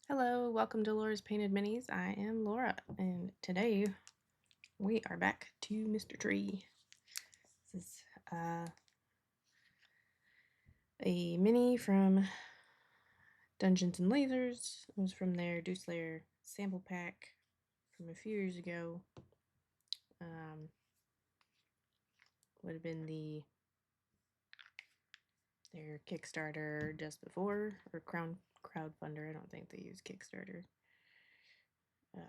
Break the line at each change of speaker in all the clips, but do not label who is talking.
Hello, welcome to Laura's Painted Minis. I am Laura, and today we are back to Mr. Tree. This is a mini from Dungeons and Lasers. It was from their Deuce Layer sample pack from a few years ago. Would have been their Kickstarter just before, or crowdfunder. I don't think they use Kickstarter. I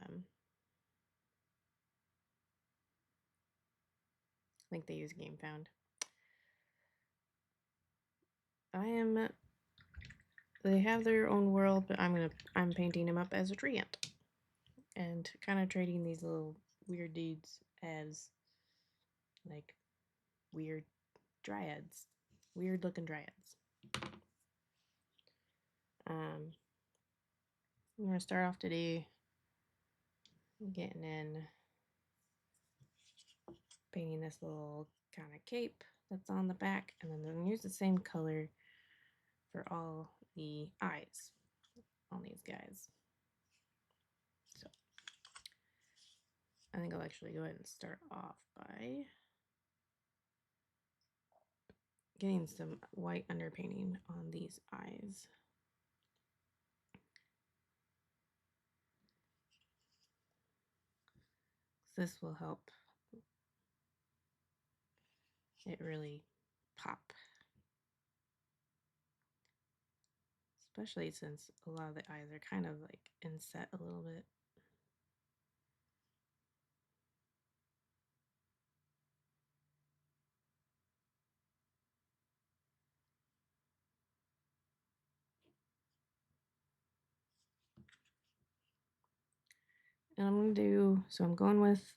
think they use GameFound. They have their own world, but I'm painting them up as a treant. And kind of trading these little weird dudes as like weird dryads, weird looking dryads. I'm gonna start off today getting in painting this little kind of cape that's on the back, and then I'm gonna use the same color for all the eyes on these guys. So I think I'll actually go ahead and start off by getting some white underpainting on these eyes. This will help it really pop. Especially since a lot of the eyes are kind of like inset a little bit. And I'm going with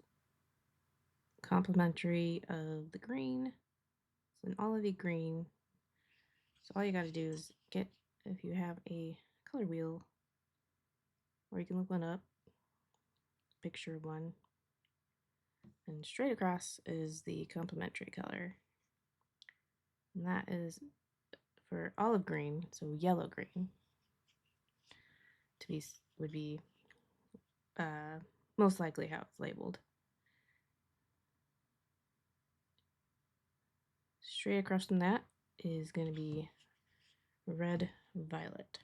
complementary of the green. It's an olivey green. So all you got to do is if you have a color wheel, or you can look one up, picture one, and straight across is the complementary color. And that is for olive green, so yellow green, would be most likely how it's labeled. Straight across from that is going to be red violet.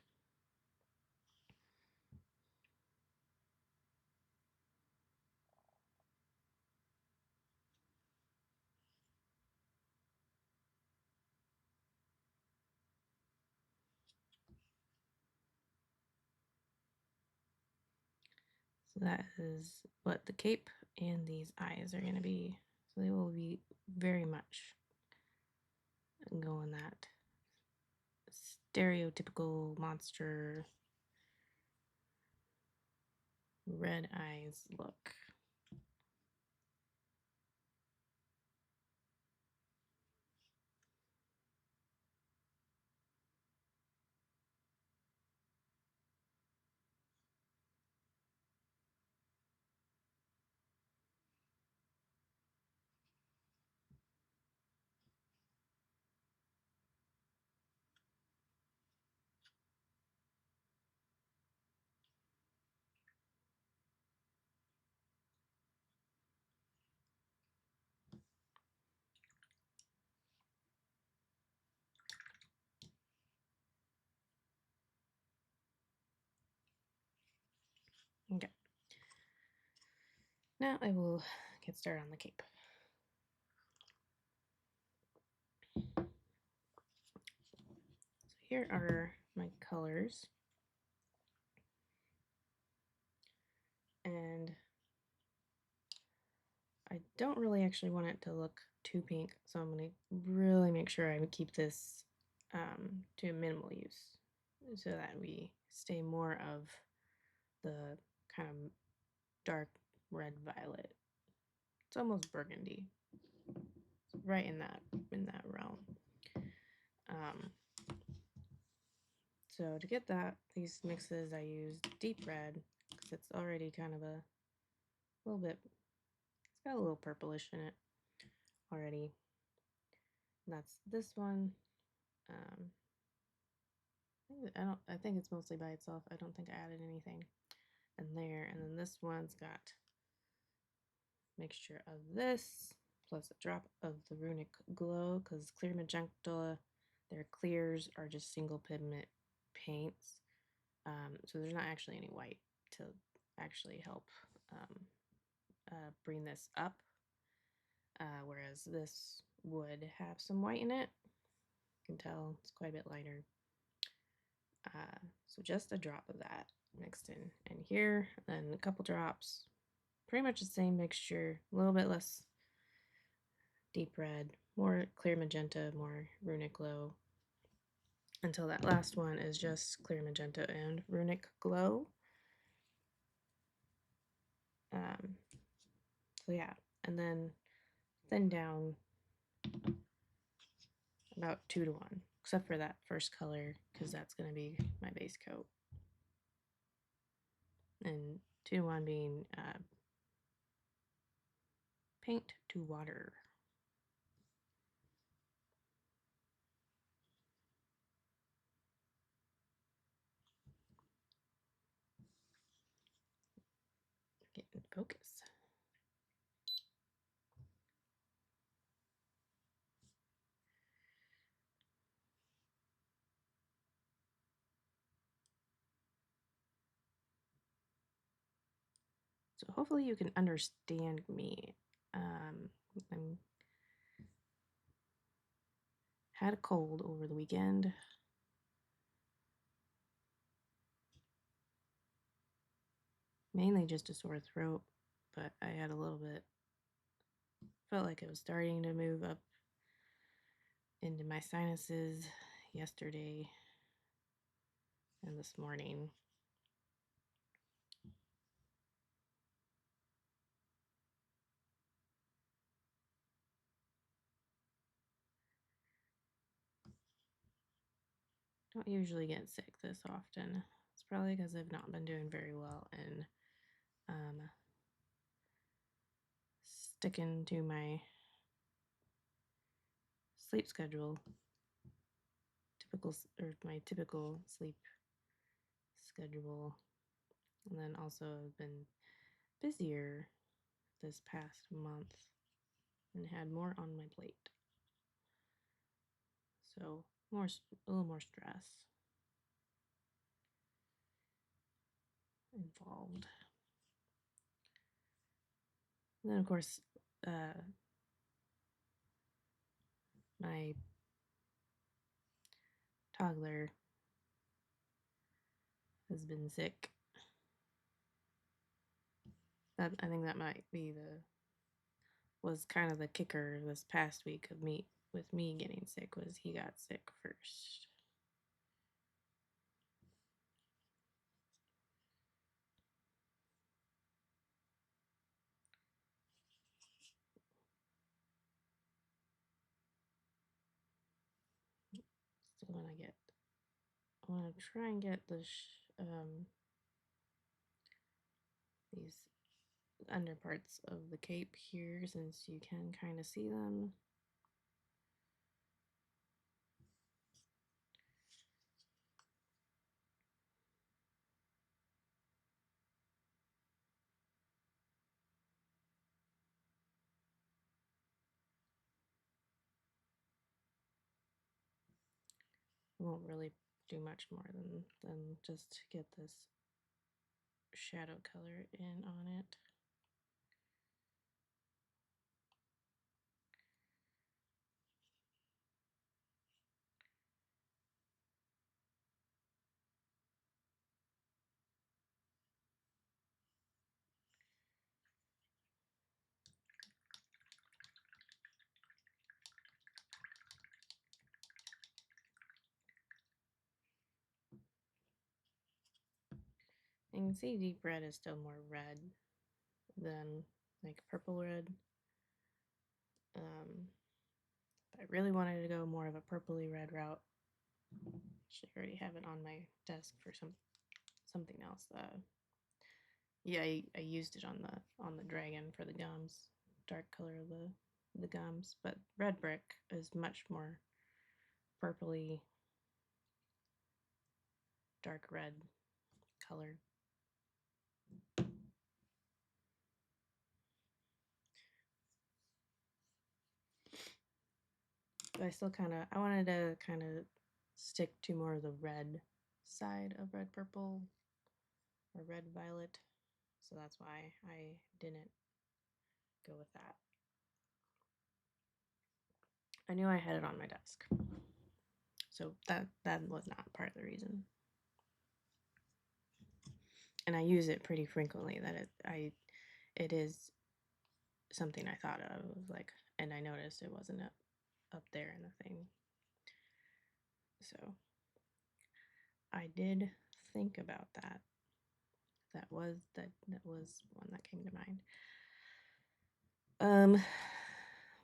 So that is what the cape and these eyes are going to be. So they will be very much going that stereotypical monster red eyes look. Okay. Now I will get started on the cape. So here are my colors. And I don't really actually want it to look too pink, so I'm going to really make sure I keep this to minimal use so that we stay more of the kind of dark red violet. It's almost burgundy. It's right in that realm. So to get these mixes, I use deep red because it's already kind of a little bit. It's got a little purplish in it already. And that's this one. I think it's mostly by itself. I don't think I added anything in there. And then this one's got mixture of this plus a drop of the Runic Glow, because clear magenta, their clears are just single pigment paints. So there's not actually any white to actually help bring this up, whereas this would have some white in it. You can tell it's quite a bit lighter. So just a drop of that mixed in here, and a couple drops, pretty much the same mixture, a little bit less deep red, more clear magenta, more Runic Glow, until that last one is just clear magenta and Runic Glow. So yeah, and then thin down about 2 to 1, except for that first color, because that's going to be my base coat. And 2 to 1 being paint to water. Get in focus. So hopefully you can understand me. I'm had a cold over the weekend. Mainly just a sore throat, but I had a little bit, felt like it was starting to move up into my sinuses yesterday and this morning. Don't usually get sick this often. It's probably because I've not been doing very well in sticking to my sleep schedule, my typical sleep schedule, and then also I've been busier this past month and had more on my plate, so a little more stress involved. And then of course my toddler has been sick. I think that might be was kind of the kicker this past week of me getting sick, was he got sick first. So when I want to try and get these under parts of the cape here, since you can kind of see them. I won't really do much more than just get this shadow color in on it. And you can see deep red is still more red than like purple red. If I really wanted to go more of a purpley red route, actually already have it on my desk for something else. Yeah, I used it on the dragon for the gums, dark color of the gums. But red brick is much more purpley dark red color. But I still I wanted to kind of stick to more of the red side of red purple or red violet. So that's why I didn't go with that. I knew I had it on my desk. So that was not part of the reason. And I use it pretty frequently. It is something I thought of. It was like, and I noticed it wasn't up there in the thing. So I did think about that. That was one that came to mind.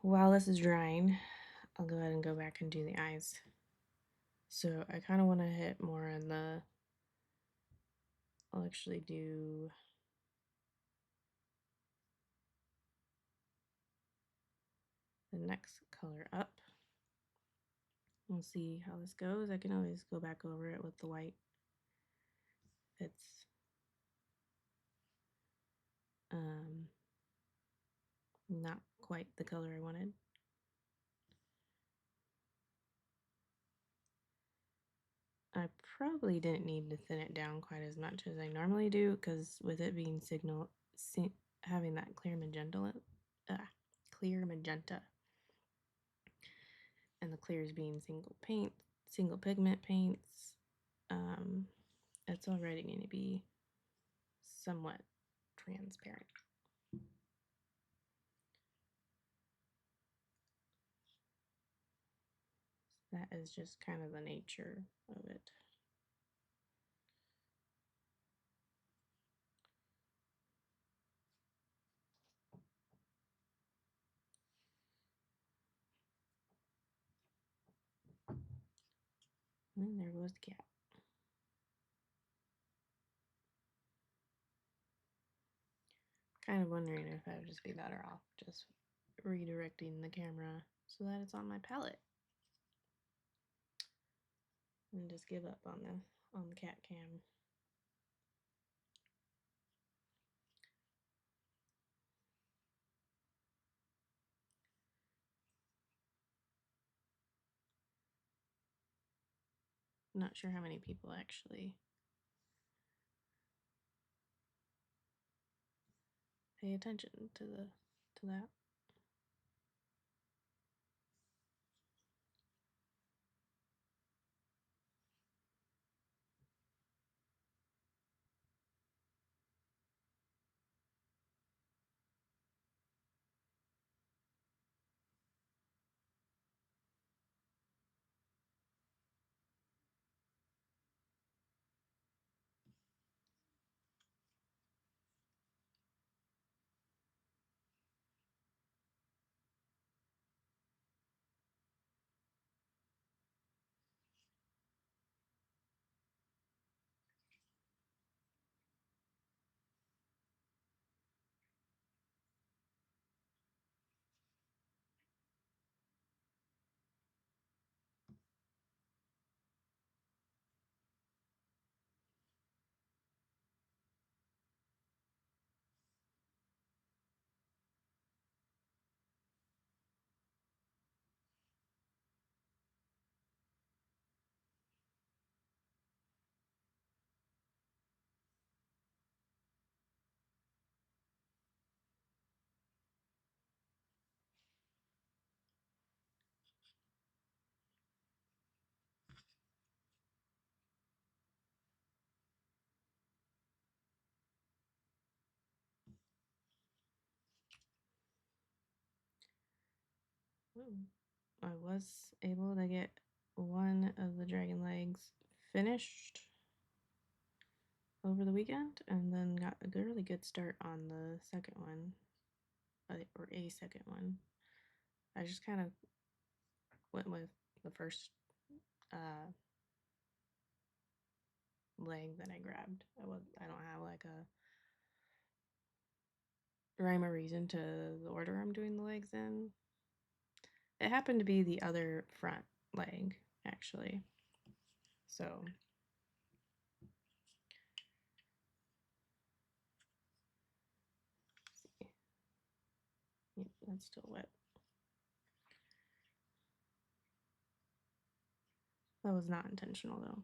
While this is drying, I'll go ahead and go back and do the eyes. So I kind of want to hit more on I'll actually do the next color up. We'll see how this goes. I can always go back over it with the white. It's not quite the color I wanted. I probably didn't need to thin it down quite as much as I normally do, because with it being having that clear magenta, and the clears being single pigment paints, it's already going to be somewhat transparent. That is just kind of the nature of it. And there goes the cat. Kind of wondering if I would just be better off just redirecting the camera so that it's on my palette and just give up on the cat cam. I'm not sure how many people actually pay attention to that. Ooh. I was able to get one of the dragon legs finished over the weekend, and then got a really good start on the second one, or a second one. I just kind of went with the first leg that I grabbed. I don't have like a rhyme or reason to the order I'm doing the legs in. It happened to be the other front leg, actually. So That's still wet. That was not intentional though.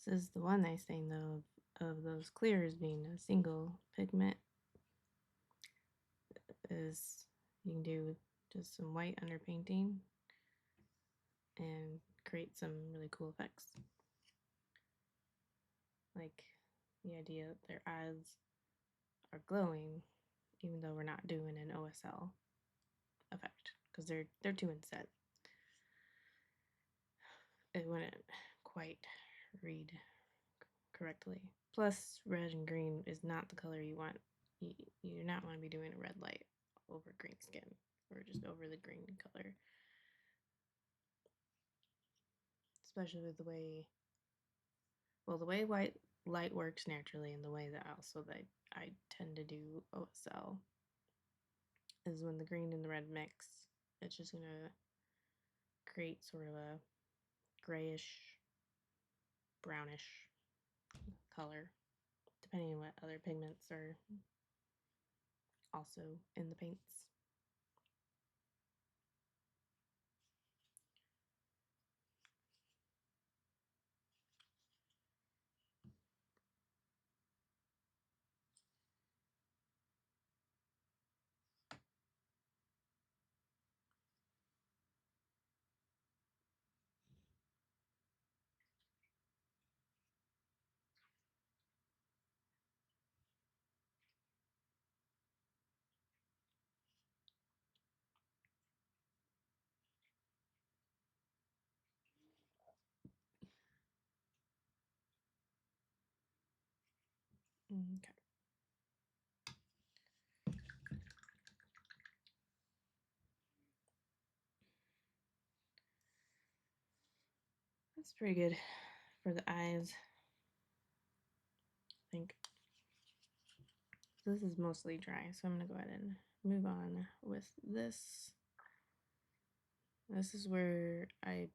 This is the one nice thing though of those clears being a single pigment is you can do just some white underpainting and create some really cool effects. Like the idea that their eyes are glowing even though we're not doing an OSL effect because they're two inset. It wouldn't quite read correctly. Plus, red and green is not the color you want. You do not want to be doing a red light over green skin or just over the green color. Especially with the way, well, the way white light works naturally and the way that I tend to do OSL is when the green and the red mix, it's just going to create sort of a grayish, brownish color, depending on what other pigments are also in the paints. Okay. That's pretty good for the eyes, I think. This is mostly dry, so I'm going to go ahead and move on with this. This is where I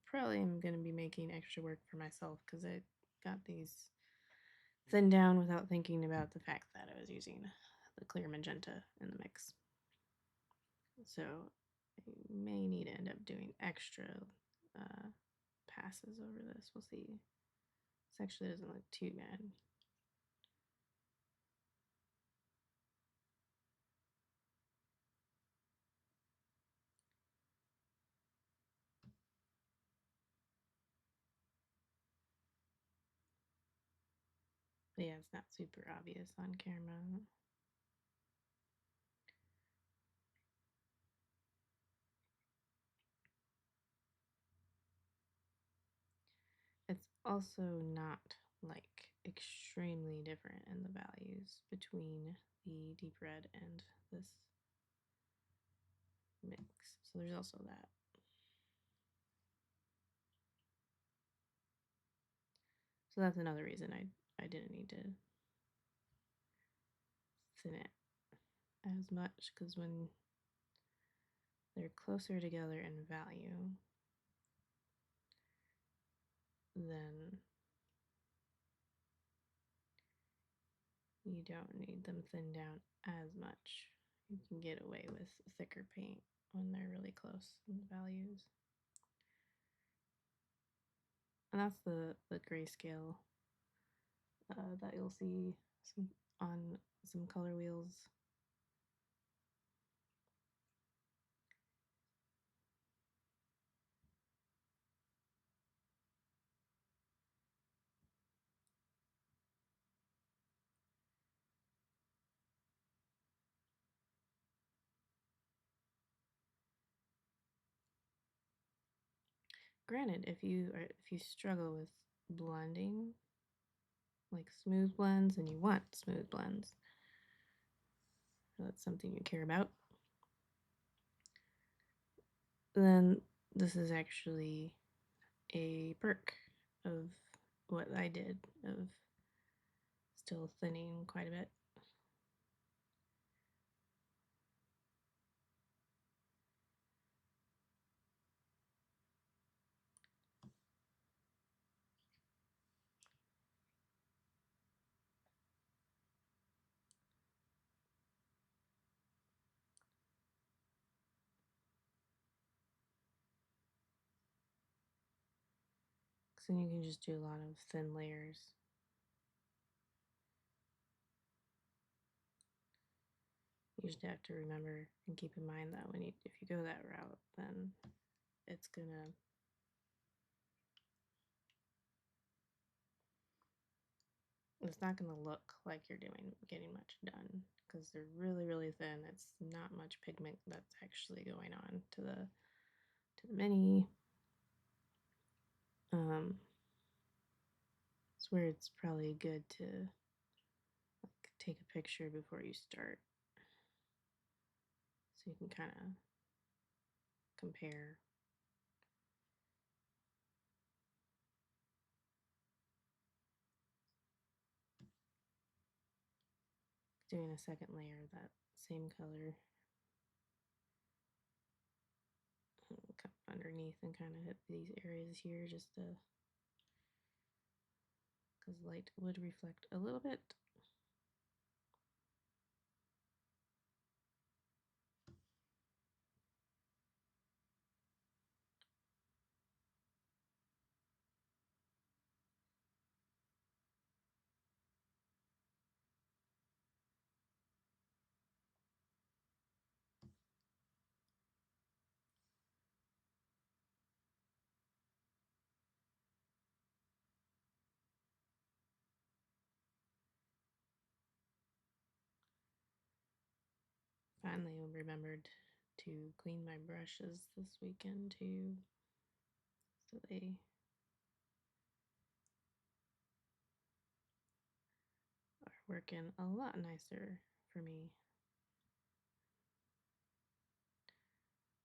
probably am going to be making extra work for myself because I got these thinned down without thinking about the fact that I was using the clear magenta in the mix. So I may need to end up doing extra passes over this. We'll see. This actually doesn't look too bad. But yeah, it's not super obvious on camera. It's also not like extremely different in the values between the deep red and this mix. So there's also that. So that's another reason I didn't need to thin it as much, because when they're closer together in value, then you don't need them thinned down as much. You can get away with thicker paint when they're really close in the values. And that's the grayscale that you'll see on some color wheels. Granted, if you struggle with blending, like smooth blends, and you want smooth blends, that's something you care about, then this is actually a perk of what I did, of still thinning quite a bit. So then you can just do a lot of thin layers. You just have to remember and keep in mind that if you go that route, then it's not gonna look like you're getting much done, because they're really thin. It's not much pigment that's actually going on to the mini. It's where it's probably good to like take a picture before you start, so you can kind of compare. Doing a second layer of that same color, come underneath and kind of hit these areas here, just to, because light would reflect a little bit. Finally, I remembered to clean my brushes this weekend too, so they are working a lot nicer for me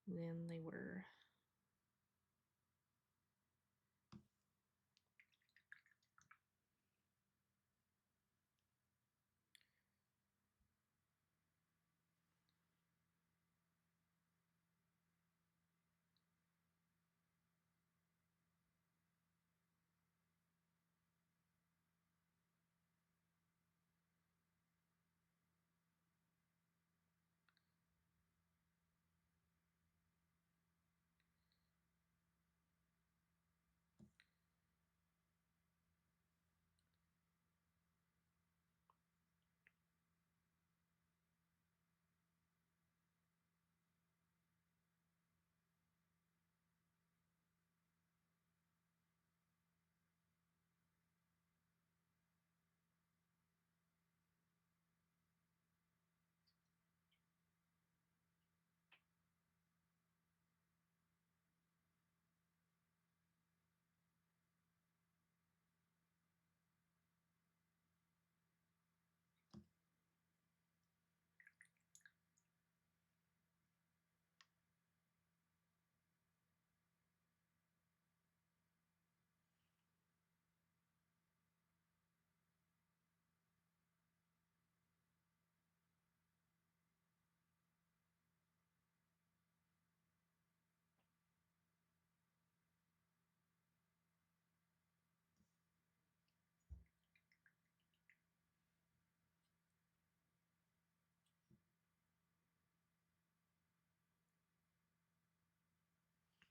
than they were.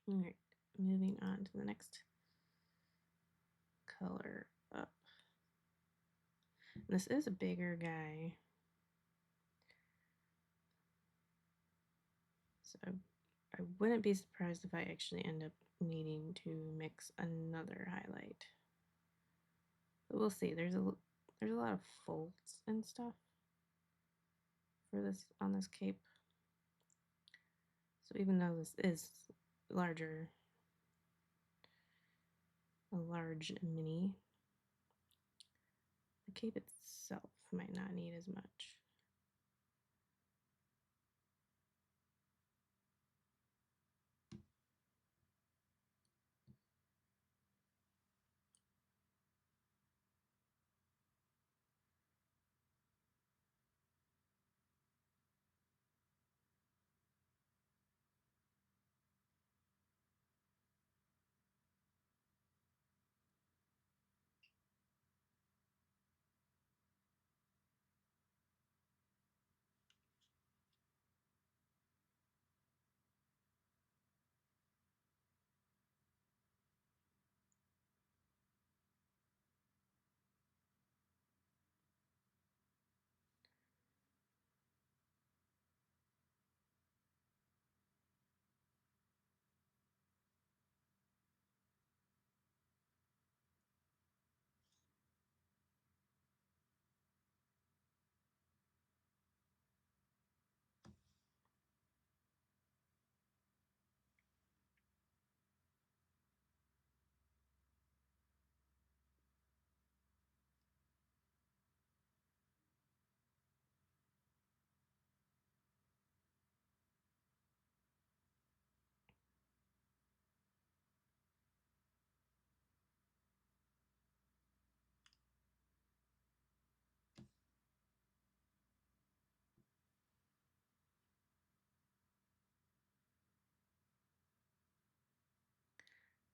All right, moving on to the next color up. This is a bigger guy, so I wouldn't be surprised if I actually end up needing to mix another highlight. But we'll see. There's a lot of folds and stuff for this on this cape. So even though this is larger, a large mini, the cape itself might not need as much.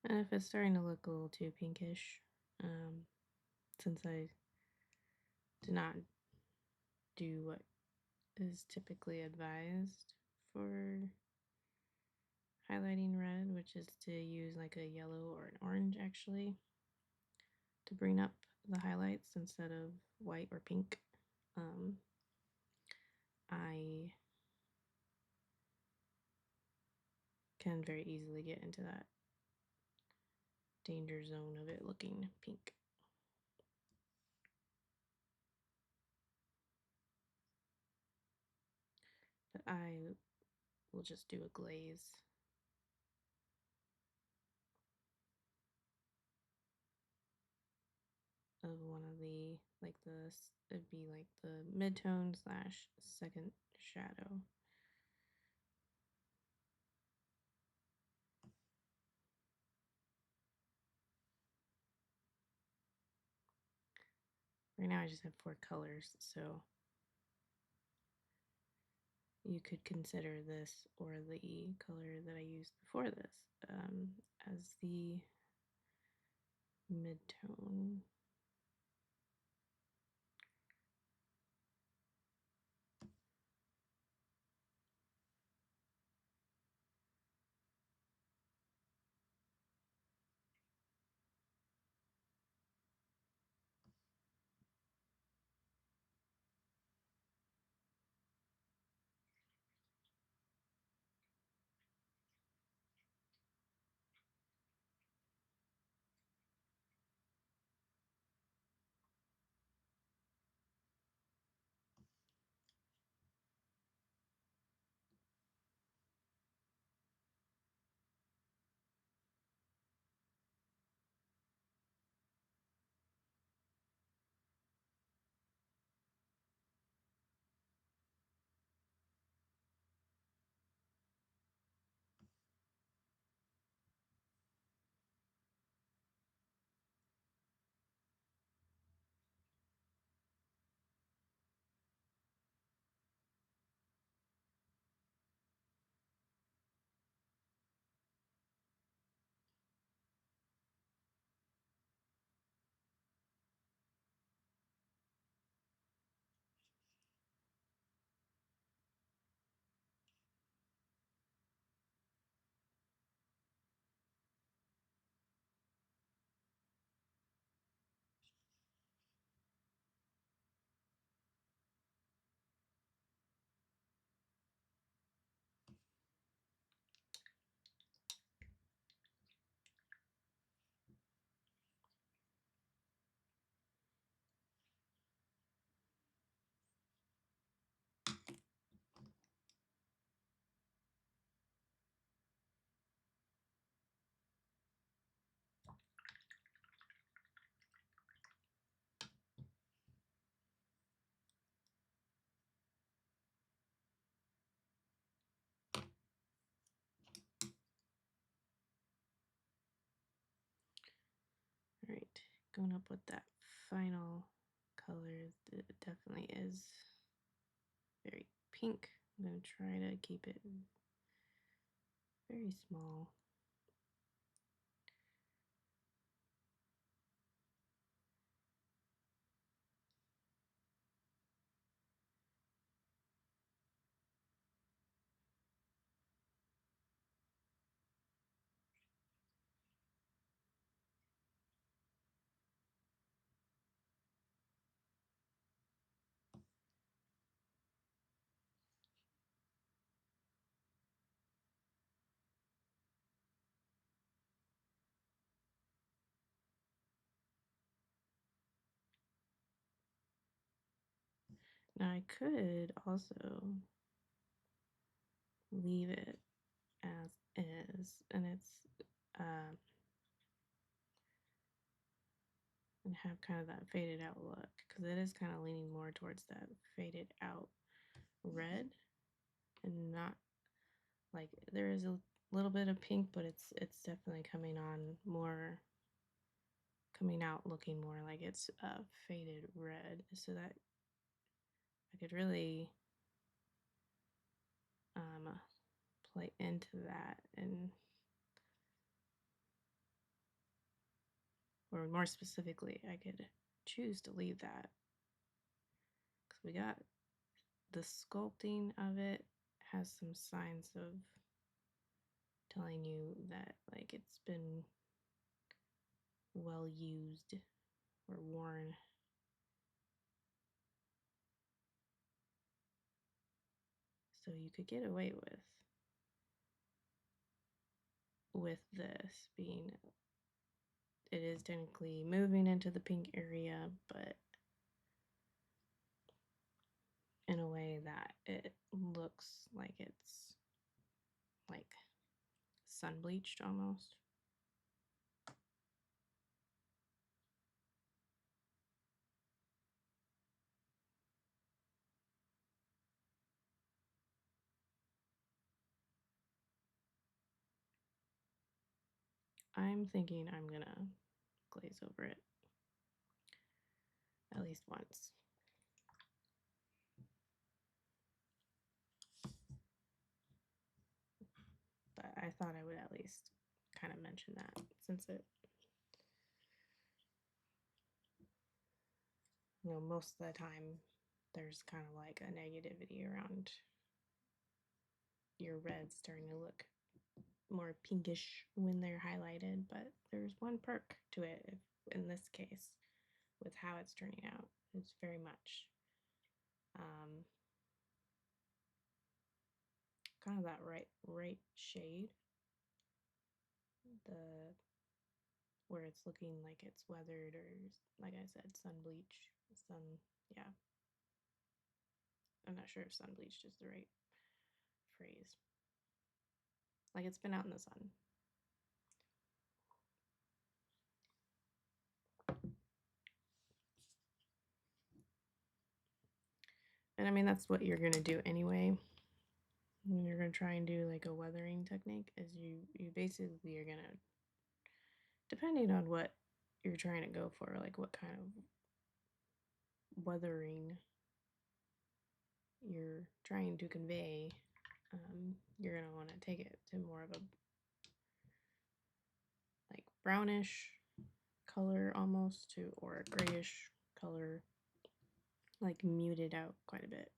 And if it's starting to look a little too pinkish, since I did not do what is typically advised for highlighting red, which is to use like a yellow or an orange actually to bring up the highlights instead of white or pink. I can very easily get into that danger zone of it looking pink. But I will just do a glaze. Of one of the, like this, it'd be like the midtone slash second shadow. Right now I just have 4 colors, so you could consider this or the color that I used before this as the midtone. Alright, going up with that final color. It definitely is very pink. I'm going to try to keep it very small. Now I could also leave it as is, and and have kind of that faded out look, because it is kind of leaning more towards that faded out red, and not like there is a little bit of pink, but it's definitely coming out looking more like it's faded red, so that I could really play into that, and or more specifically, I could choose to leave that, because we got the sculpting of it has some signs of telling you that like it's been well used or worn. So you could get away with this being, it is technically moving into the pink area, but in a way that it looks like it's like sun bleached almost. I'm thinking I'm gonna glaze over it at least once. But I thought I would at least kind of mention that, since it, you know, most of the time there's kind of like a negativity around your reds starting to look more pinkish when they're highlighted, but there's one perk to it in this case with how it's turning out. It's very much kind of that right shade, the where it's looking like it's weathered, or like I said, sun bleach, yeah. I'm not sure if sun bleached is the right phrase. Like it's been out in the sun. And I mean, that's what you're gonna do anyway. When you're gonna try and do like a weathering technique, is you basically are gonna, depending on what you're trying to go for, like what kind of weathering you're trying to convey, you're gonna want to take it to more of a like brownish color almost, to, or a grayish color, like muted out quite a bit.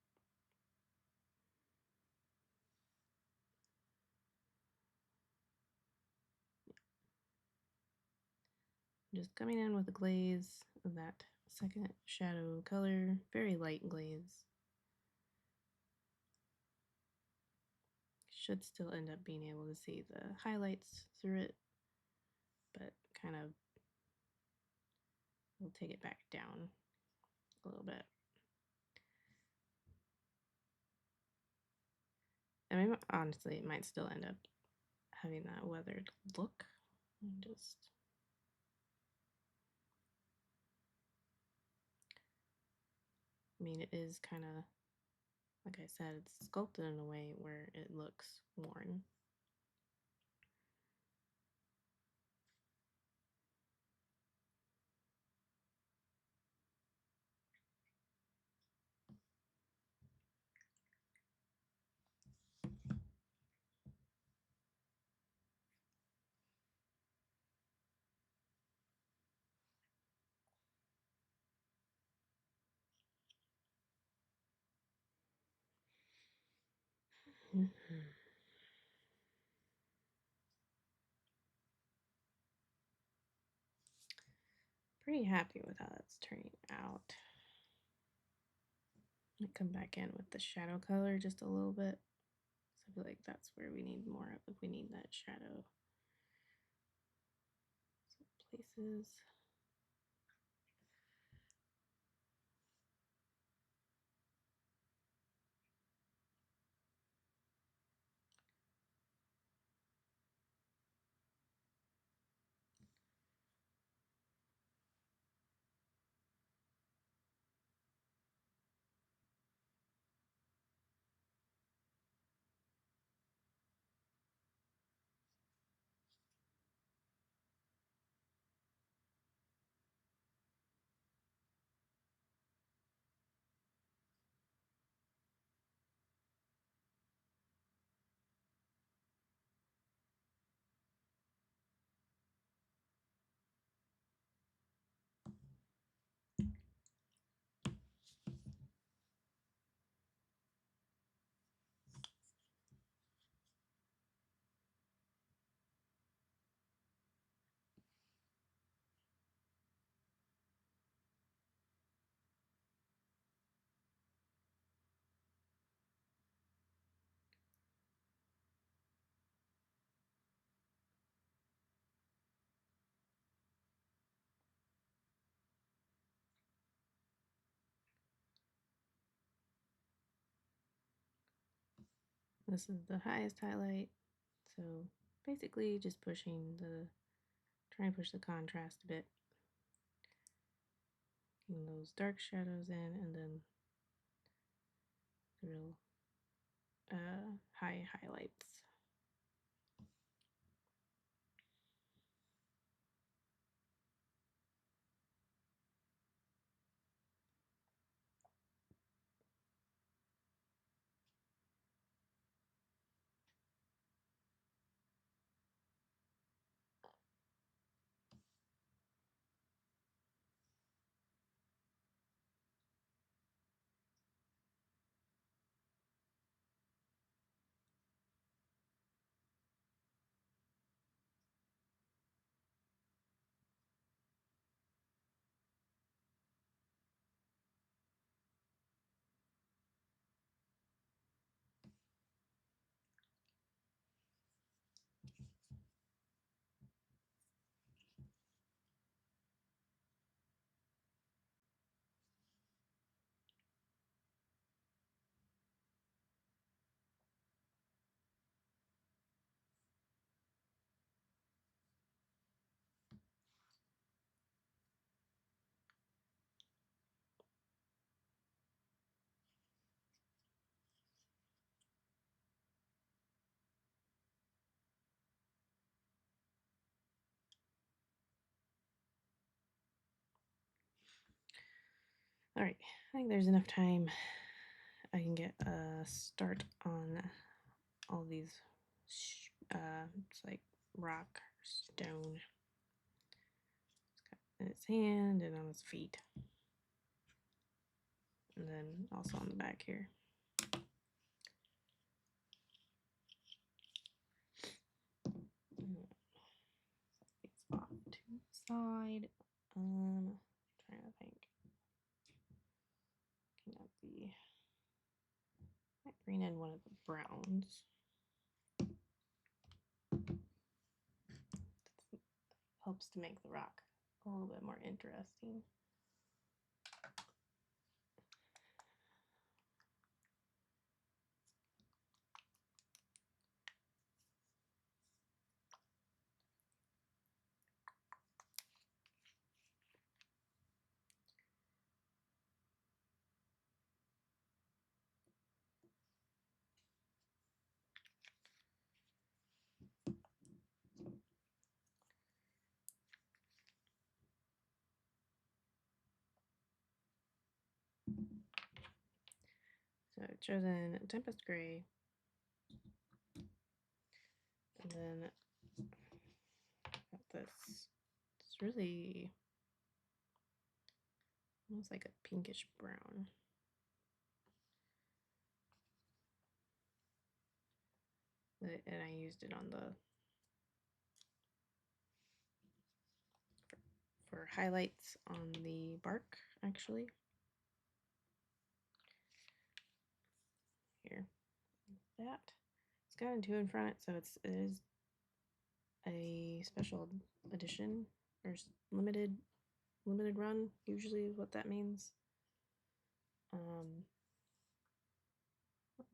Just coming in with a glaze of that second shadow color, very light glaze. Should still end up being able to see the highlights through it, but kind of we'll take it back down a little bit. I mean, honestly, it might still end up having that weathered look. Just I mean, it is kind of, like I said, it's sculpted in a way where it looks worn. Pretty happy with how that's turning out. I come back in with the shadow color just a little bit. So I feel like that's where we need more of, if we need that shadow. Some places. This is the highest highlight. So basically just trying to push the contrast a bit. Getting those dark shadows in, and then the real high highlights. All right, I think there's enough time. I can get a start on all these. It's like rock, stone. In its hand and on its feet, and then also on the back here. It's off to the side. Trying to think. Can that be? Might bring in one of the browns. Helps to make the rock a little bit more interesting. So I've chosen Tempest Gray, and then got this. It's really almost like a pinkish brown. and I used it on the for highlights on the bark, actually. Here, that. It's got a 2 in front, so it is a special edition or limited run. Usually, is what that means.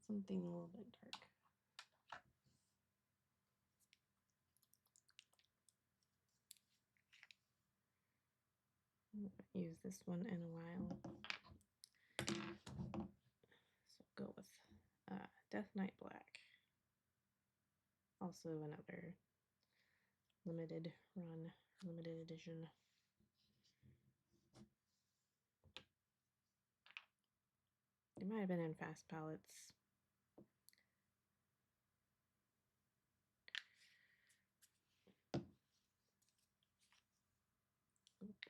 Something a little bit dark. I haven't used this one in a while. So go with Death Knight Black. Also another limited run, limited edition. It might have been in fast palettes.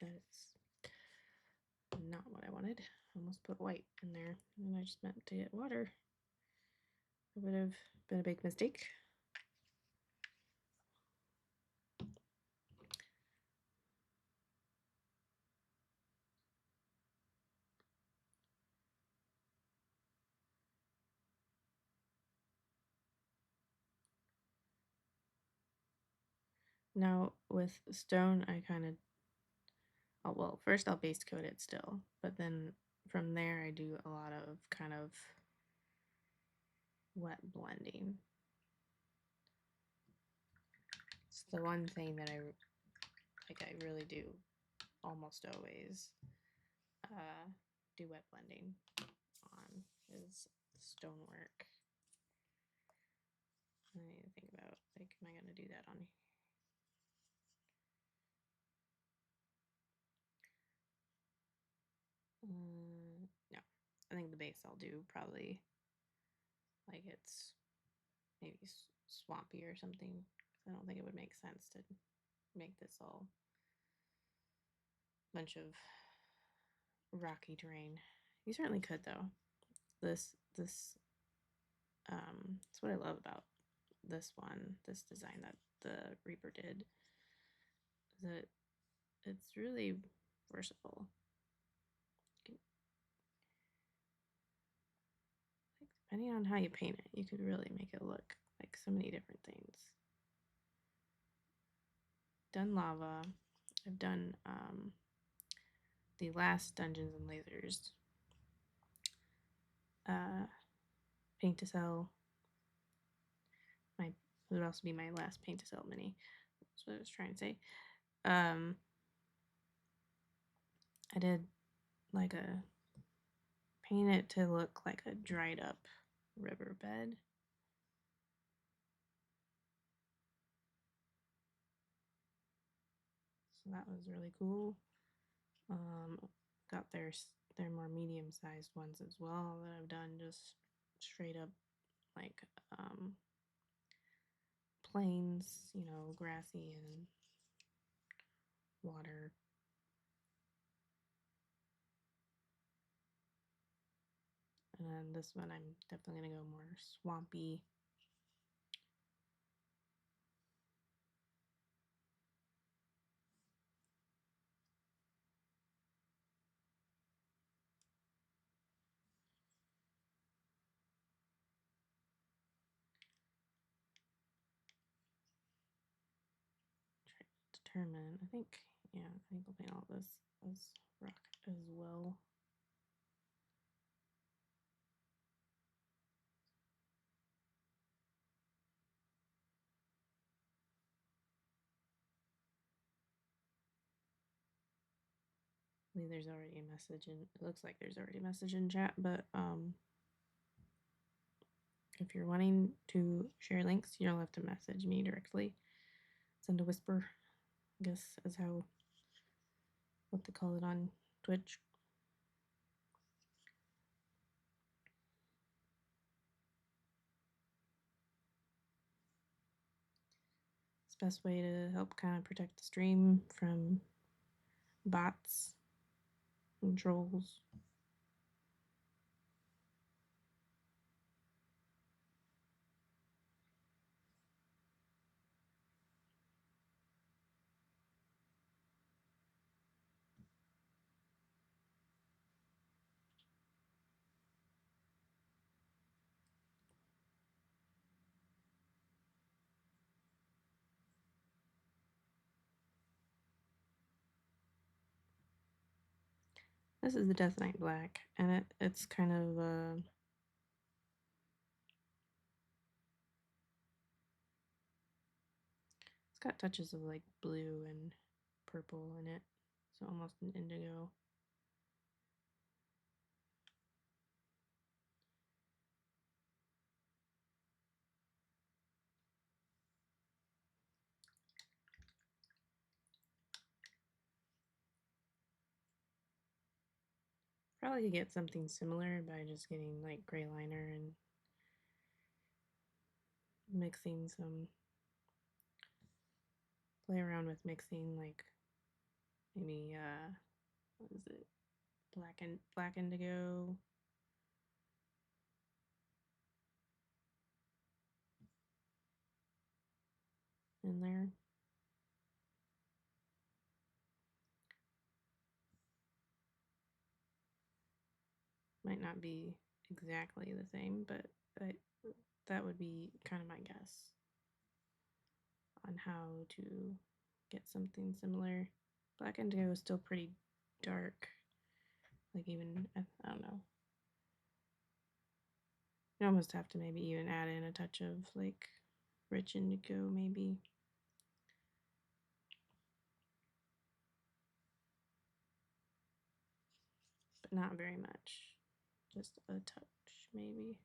That's not what I wanted. I almost put white in there, and I just meant to get water. It would have been a big mistake. Now with stone, I kind of, oh, well, first I'll base coat it still, but then from there I do a lot of kind of wet blending. It's the one thing that I really do almost always do wet blending on is stonework. I need to think about, like, am I going to do that on no, I think the base I'll do probably like it's maybe swampy or something. I don't think it would make sense to make this all bunch of rocky terrain. You certainly could though. This that's what I love about this design that the Reaper did. That it's really versatile. Like, depending on how you paint it, you could really make it look like so many different things. Done lava. I've done the last Dungeons and Lasers paint to sell. It would also be my last paint to sell mini. That's what I was trying to say. I did like paint it to look like a dried up riverbed. So that was really cool. Got their more medium sized ones as well that I've done just straight up like plains, grassy and water. And then this one I'm definitely gonna go more swampy. Try to determine. I think I'll paint all this as rock as well. There's already a message in, it looks like there's already a message in chat, but if you're wanting to share links, you'll have to message me directly. Send a whisper, I guess, is what they call it on Twitch. It's the best way to help kind of protect the stream from bots and trolls. This is the Death Knight Black, and it's kind of it's got touches of like blue and purple in it, so almost an indigo. Probably could get something similar by just getting like gray liner and mixing some, play around with mixing like maybe what is it, black indigo in there. Might not be exactly the same, but that would be kind of my guess on how to get something similar. Black indigo is still pretty dark, like even, I don't know. You almost have to maybe even add in a touch of like rich indigo maybe. But not very much, just a touch maybe.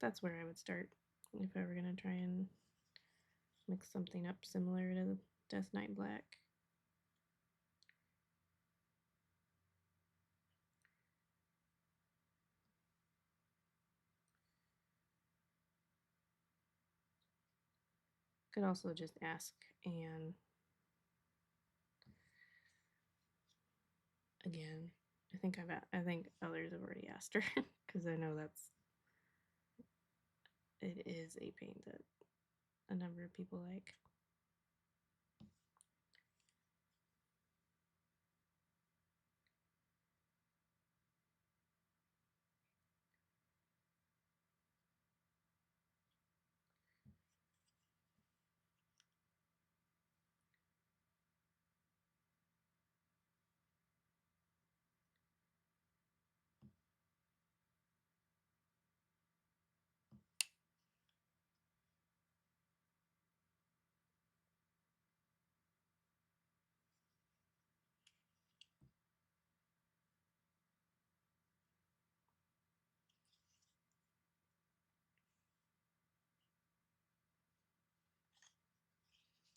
That's where I would start if I were gonna try and mix something up similar to the Death Knight Black. Could also just ask Anne again. I think others have already asked her because I know it is a paint that a number of people like.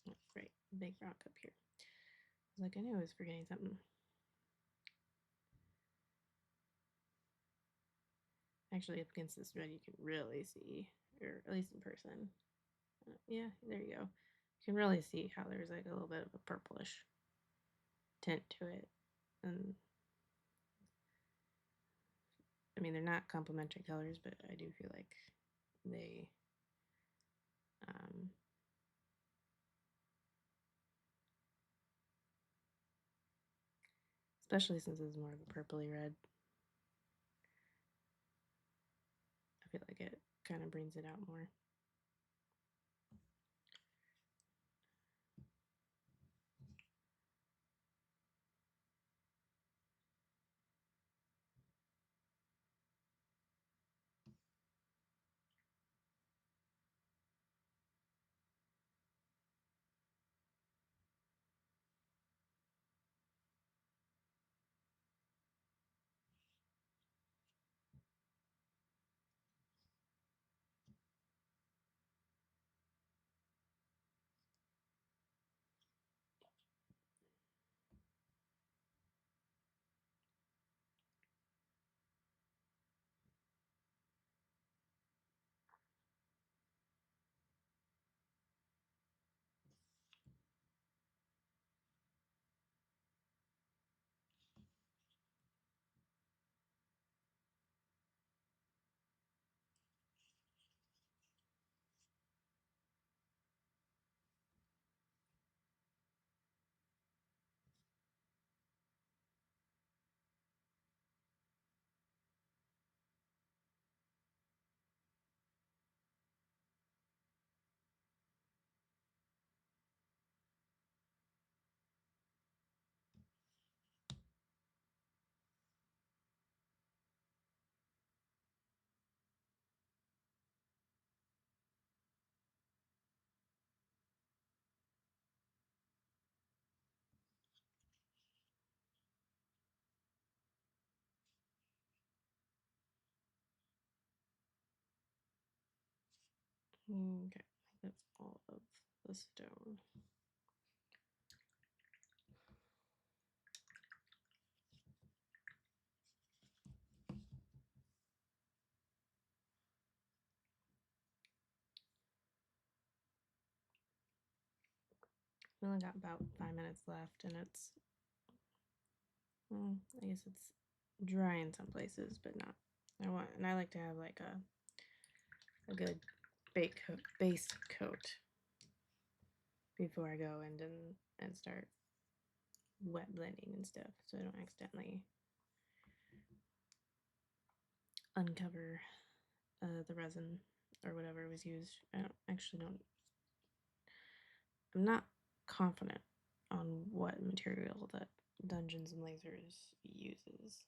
Oh, great, big rock up here. I was like, I knew I was forgetting something. Actually, up against this red, you can really see, or at least in person. Yeah, there you go. You can really see how there's like a little bit of a purplish tint to it. And I mean, they're not complementary colors, but I do feel like they especially since it's more of a purpley red, I feel like it kind of brings it out more. Okay, that's all of the stone. We only got about 5 minutes left, and it's, well, I guess it's dry in some places, but not. And I like to have like a good base coat before I go and start wet blending and stuff, so I don't accidentally uncover the resin or whatever was used. I don't. I'm not confident on what material that Dungeons and Lasers uses.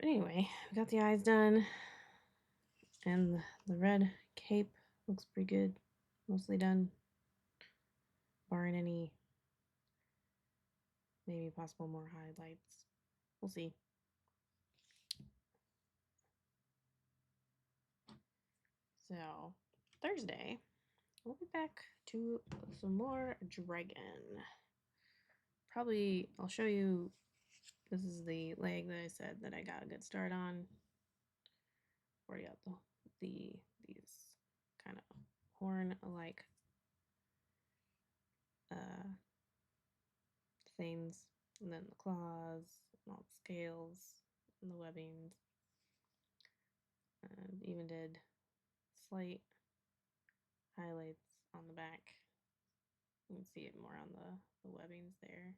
But anyway, we got the eyes done, and the red cape looks pretty good. Mostly done, barring any maybe possible more highlights. We'll see. So, Thursday, we'll be back to some more dragon. Probably, I'll show you. This is the leg that I said that I got a good start on. Already got these kind of horn-like things, and then the claws, and all the scales, and the webbings, and even did slight highlights on the back. You can see it more on the webbings there.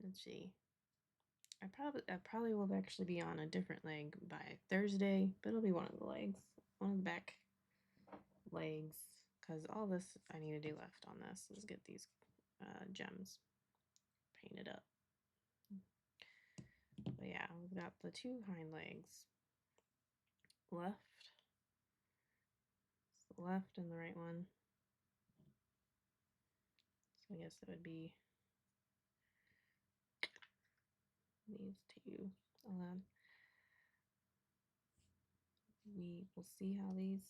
Let's see. I probably will actually be on a different leg by Thursday, but it'll be one of the legs, one of the back legs, because all this I need to do left on this is get these gems painted up. But yeah, we've got the two hind legs left. It's the left and the right one. So I guess it would be these two. We will see how these.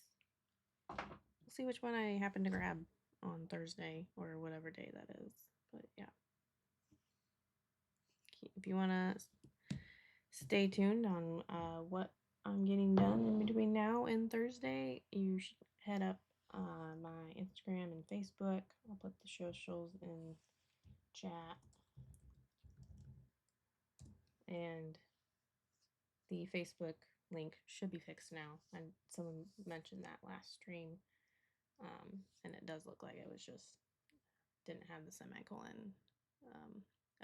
We'll see which one I happen to grab on Thursday or whatever day that is. But yeah, if you want to stay tuned on what I'm getting done in between now and Thursday, you should head up my Instagram and Facebook. I'll put the socials in chat. And the Facebook link should be fixed now. And someone mentioned that last stream. And it does look like it was just didn't have the semicolon,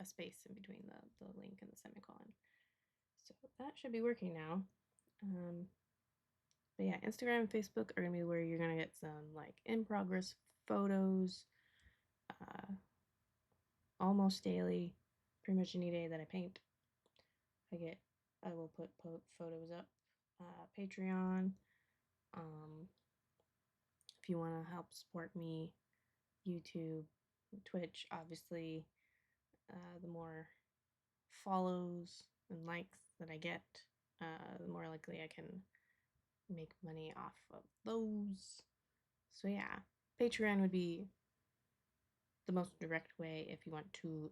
a space in between the link and the semicolon. So that should be working now. But yeah, Instagram and Facebook are gonna be where you're gonna get some like in progress photos, almost daily. Pretty much any day that I paint, I will put photos up. Patreon. If you want to help support me, YouTube, Twitch, obviously, the more follows and likes that I get, the more likely I can make money off of those. So yeah, Patreon would be the most direct way if you want to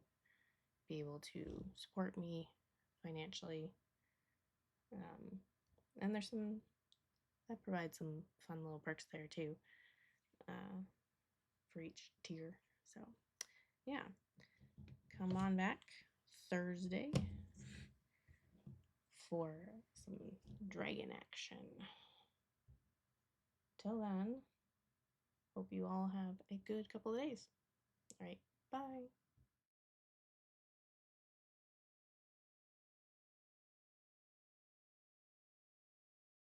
be able to support me financially. And there's that provides some fun little perks there too, for each tier. So yeah, come on back Thursday for some dragon action. Till then, hope you all have a good couple of days. All right, bye.